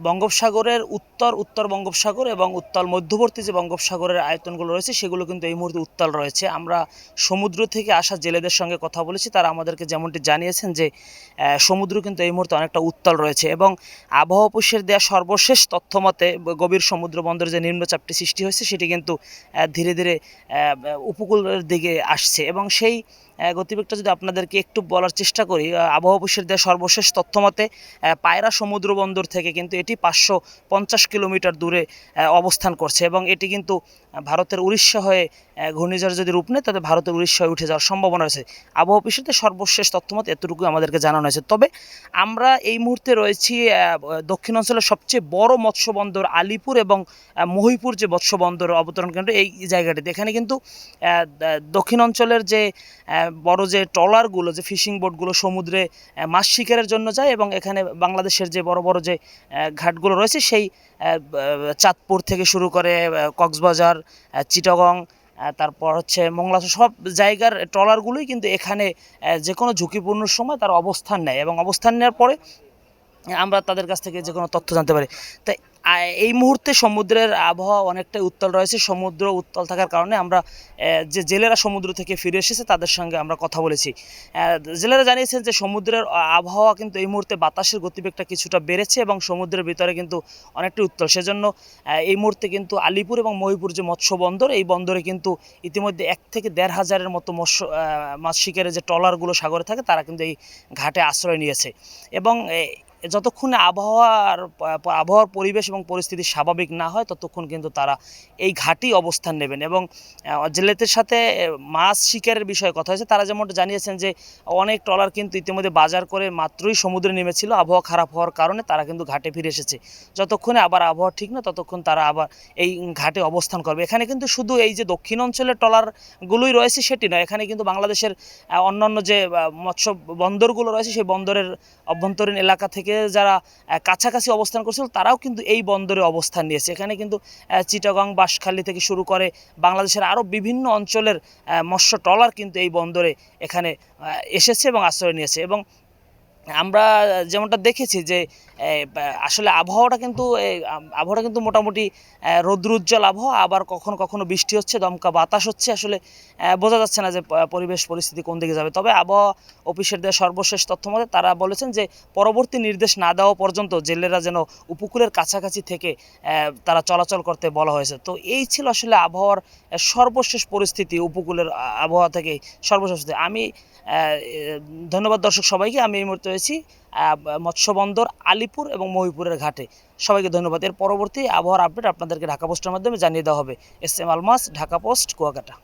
বঙ্গোপসাগরের উত্তর বঙ্গোপসাগর এবং উত্তল মধ্যবর্তী যে বঙ্গোপসাগরের আয়তনগুলো রয়েছে সেগুলো কিন্তু এই মুহূর্তে উত্তাল রয়েছে। আমরা সমুদ্র থেকে আসা জেলেদের সঙ্গে কথা বলেছি, তারা আমাদেরকে যেমনটি জানিয়েছেন যে সমুদ্র কিন্তু এই মুহূর্তে অনেকটা উত্তাল রয়েছে এবং আবহাওয়া অফিসের দেওয়া সর্বশেষ তথ্য মতে গভীর সমুদ্র বন্দরে যে নিম্নচাপটি সৃষ্টি হয়েছে সেটি কিন্তু ধীরে ধীরে উপকূলের দিকে আসছে এবং সেই গতিবেগটা যদি আপনাদেরকে একটু বলার চেষ্টা করি, আবহাওয়া অফিসের দেওয়া সর্বশেষ তথ্য মতে পায়রা সমুদ্র বন্দর থেকে কিন্তু এটি 550 কিলোমিটার দূরে অবস্থান করছে এবং এটি কিন্তু ভারতের উড়িষ্যা হয়ে ঘূর্ণিঝড় যদি রূপ নেয় তবে ভারতের উড়িষ্যা হয়ে উঠে যাওয়ার সম্ভাবনা রয়েছে। আবহাওয়া অফিসের সর্বশেষ তথ্যমতে এতটুকু আমাদেরকে জানানো হয়েছে। তবে আমরা এই মুহূর্তে রয়েছি দক্ষিণ অঞ্চলের সবচেয়ে বড় মৎস্য বন্দর আলিপুর এবং মহিপুর যে মৎস্য বন্দর অবতরণ কেন্দ্র এই জায়গাটিতে। এখানে কিন্তু দক্ষিণ অঞ্চলের যে বড় যে ট্রলারগুলো, যে ফিশিং বোটগুলো সমুদ্রে মাছ শিকারের জন্য যায় এবং এখানে বাংলাদেশের যে বড় বড় যে ঘাটগুলো রয়েছে সেই চাঁদপুর থেকে শুরু করে কক্সবাজার, চিটাগং, তারপর হচ্ছে মোংলা, সব জায়গার ট্রলারগুলোই কিন্তু এখানে যে কোনো ঝুঁকিপূর্ণ সময় তার অবস্থান নেয় এবং অবস্থান নেওয়ার পরে আমরা তাদের কাছ থেকে যে কোনো তথ্য জানতে পারি। তাই এই মুহূর্তে সমুদ্রের আবহাওয়া অনেকটাই উত্তাল রয়েছে। সমুদ্র উত্তাল থাকার কারণে আমরা যে জেলেরা সমুদ্র থেকে ফিরে এসেছে তাদের সঙ্গে আমরা কথা বলেছি। জেলেরা জানিয়েছেন যে সমুদ্রের আবহাওয়া কিন্তু এই মুহূর্তে বাতাসের গতিবেগটা কিছুটা বেড়েছে এবং সমুদ্রের ভিতরে কিন্তু অনেকটাই উত্তাল। সেজন্য এই মুহূর্তে কিন্তু আলিপুর এবং মহিপুর যে মৎস্য বন্দর, এই বন্দরে কিন্তু ইতিমধ্যে 1 থেকে 1.5 হাজারের মতো মাছ শিকারের যে ট্রলারগুলো সাগরে থাকে তারা কিন্তু এই ঘাটে আশ্রয় নিয়েছে এবং যতক্ষণে আবহাওয়ার পরিবেশ এবং পরিস্থিতি স্বাভাবিক না হয় ততক্ষণ কিন্তু তারা এই ঘাটেই অবস্থান নেবেন এবং জেলেদের সাথে মাছ শিকারের বিষয়ে কথা হয়েছে। তারা যেমনটা জানিয়েছেন যে অনেক ট্রলার কিন্তু ইতিমধ্যে বাজার করে মাত্রই সমুদ্রে নেমেছিল, আবহাওয়া খারাপ হওয়ার কারণে তারা কিন্তু ঘাটে ফিরে এসেছে। যতক্ষণে আবার আবহাওয়া ঠিক না ততক্ষণ তারা আবার এই ঘাটে অবস্থান করবে। এখানে কিন্তু শুধু এই যে দক্ষিণ অঞ্চলের ট্রলারগুলোই রয়েছে সেটি নয়, এখানে কিন্তু বাংলাদেশের অন্যান্য যে মৎস্য বন্দরগুলো রয়েছে সেই বন্দরের অভ্যন্তরীণ এলাকা থেকে যারা কাছাকাছি অবস্থান করছিল তারাও কিন্তু এই বন্দরে অবস্থান নিয়েছে। এখানে কিন্তু চিটাগং, বাঁশখালী থেকে শুরু করে বাংলাদেশের আরও বিভিন্ন অঞ্চলের মৎস্য ট্রলার কিন্তু এই বন্দরে এখানে এসেছে এবং আশ্রয় নিয়েছে এবং আমরা যেমনটা দেখেছি যে আসলে আবহাওয়াটা কিন্তু মোটামুটি রৌদ্রোজ্জ্বল আবহাওয়া, আবার কখনো কখনো বৃষ্টি হচ্ছে, দমকা বাতাস হচ্ছে, আসলে বোঝা যাচ্ছে না যে পরিবেশ পরিস্থিতি কোন দিকে যাবে। তবে আবহাওয়া অফিসের দেওয়া সর্বশেষ তথ্য মতে তারা বলেছেন যে পরবর্তী নির্দেশ না দেওয়া পর্যন্ত জেলেরা যেন উপকূলের কাছাকাছি থেকে তারা চলাচল করতে বলা হয়েছে। তো এই ছিল আসলে আবহাওয়ার সর্বশেষ পরিস্থিতি, উপকূলের আবহাওয়া থেকে সর্বশেষ। আমি ধন্যবাদ দর্শক সবাইকে। আমি এই মুহূর্তে রয়েছি মৎস্য বন্দর আলিপুর এবং মহিপুরের ঘাটে। সবাইকে ধন্যবাদ। এর পরবর্তী আবহাওয়ার আপডেট আপনাদেরকে ঢাকা পোস্টের মাধ্যমে জানিয়ে দেওয়া হবে। এস এম আলমাস, ঢাকা পোস্ট, কুয়াকাটা।